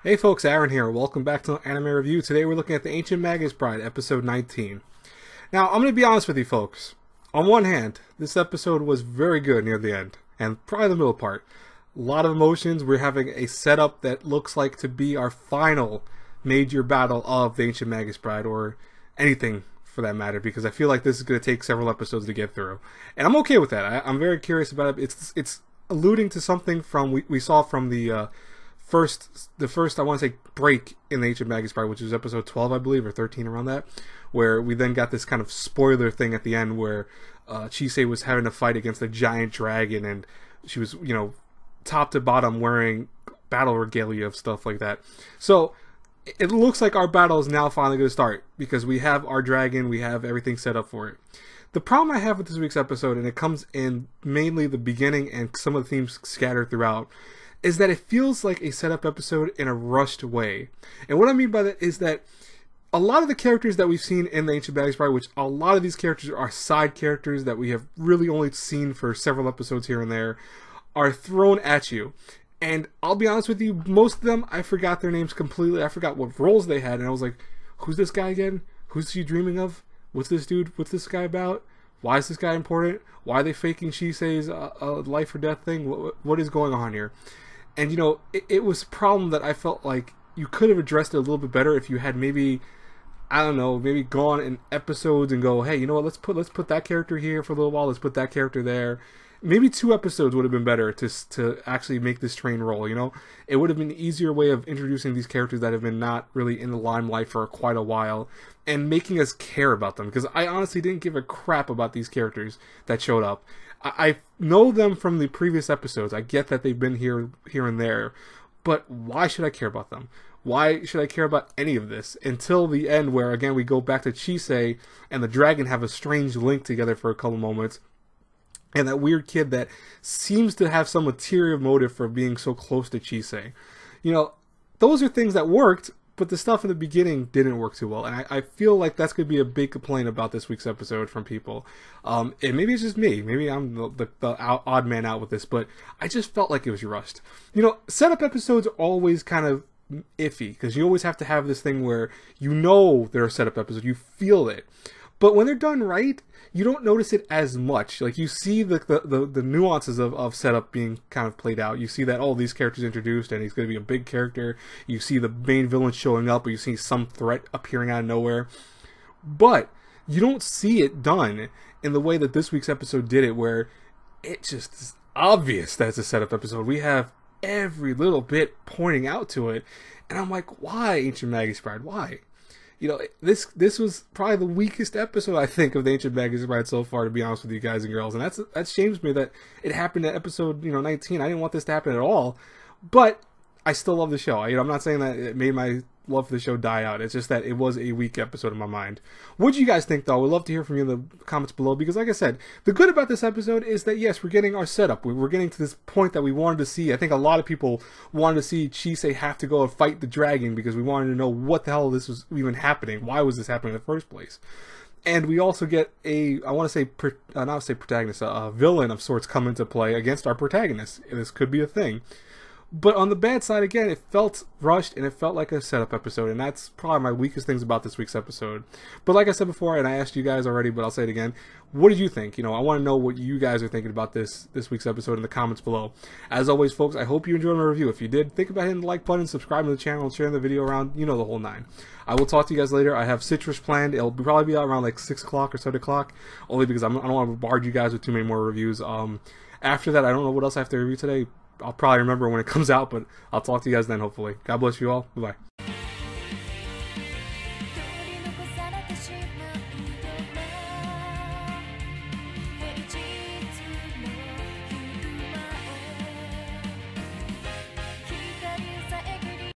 Hey folks, Aaron here. Welcome back to Anime Review. Today we're looking at the Ancient Magus Bride, episode 19. Now, I'm going to be honest with you folks. On one hand, this episode was very good near the end, and probably the middle part. A lot of emotions. We're having a setup that looks like to be our final major battle of the Ancient Magus Bride, or anything for that matter, because I feel like this is going to take several episodes to get through. And I'm okay with that. I'm very curious about it. It's alluding to something from we saw from the first I want to say break in the Ancient Magus Bride, which was episode 12 I believe, or 13, around that, where we then got this kind of spoiler thing at the end where Chisei was having a fight against a giant dragon, and she was, you know, top to bottom wearing battle regalia of stuff like that. So it looks like our battle is now finally going to start, because we have our dragon, we have everything set up for it. The problem I have with this week's episode, and it comes in mainly the beginning and some of the themes scattered throughout, is that it feels like a setup episode in a rushed way. And what I mean by that is that a lot of the characters that we've seen in the Ancient Magus Bride, which a lot of these characters are side characters that we have really only seen for several episodes here and there, are thrown at you. And I'll be honest with you, most of them, I forgot their names completely. I forgot what roles they had, and I was like, who's this guy again? Who's she dreaming of? What's this dude? What's this guy about? Why is this guy important? Why are they faking Shisei's life or death thing? What is going on here? And, you know, it was a problem that I felt like you could have addressed it a little bit better if you had maybe, I don't know, maybe gone in episodes and go, hey, you know what, let's put that character here for a little while, let's put that character there. Maybe 2 episodes would have been better to actually make this train roll, you know? It would have been an easier way of introducing these characters that have been not really in the limelight for quite a while, and making us care about them, because I honestly didn't give a crap about these characters that showed up. I know them from the previous episodes. I get that they've been here and there, but why should I care about them? Why should I care about any of this until the end, where again we go back to Chisei and the dragon have a strange link together for a couple moments, and that weird kid that seems to have some ulterior motive for being so close to Chisei. You know, those are things that worked, but the stuff in the beginning didn't work too well, and I feel like that's going to be a big complaint about this week's episode from people. And maybe it's just me. Maybe I'm the odd man out with this, but I just felt like it was rushed. You know, setup episodes are always kind of iffy, because you always have to have this thing where you know they're a setup episode, you feel it. But when they're done right, you don't notice it as much. Like, you see the nuances of setup being kind of played out. You see that, oh, these characters introduced, and he's going to be a big character. You see the main villain showing up, or you see some threat appearing out of nowhere. But you don't see it done in the way that this week's episode did it, where it just is obvious that it's a setup episode. We have every little bit pointing out to it, and I'm like, why, Ancient Magus Bride? Why? You know, this was probably the weakest episode, I think, of the Ancient Magus Bride so far, to be honest with you guys and girls. And that shames me that it happened at episode, 19. I didn't want this to happen at all. But I still love the show. I'm not saying that it made my love for the show die out. It's just that it was a weak episode in my mind. What do you guys think, though? We'd love to hear from you in the comments below, because like I said, the good about this episode is that, yes, we're getting our setup. We're getting to this point that we wanted to see. I think a lot of people wanted to see Chisei have to go and fight the dragon, because we wanted to know what the hell this was even happening. Why was this happening in the first place? And we also get a villain of sorts come into play against our protagonist. This could be a thing. But on the bad side, again, it felt rushed, and it felt like a setup episode, and that's probably my weakest things about this week's episode. But like I said before, and I asked you guys already, but I'll say it again, what did you think? I want to know what you guys are thinking about this week's episode in the comments below. As always, folks, I hope you enjoyed my review. If you did, think about hitting the like button, subscribing to the channel, and sharing the video around, the whole 9. I will talk to you guys later. I have Citrus planned. It'll probably be out around like 6 o'clock or 7 o'clock, only because I don't want to bombard you guys with too many more reviews. After that, I don't know what else I have to review today. I'll probably remember when it comes out, but I'll talk to you guys then, hopefully. God bless you all. Bye-bye.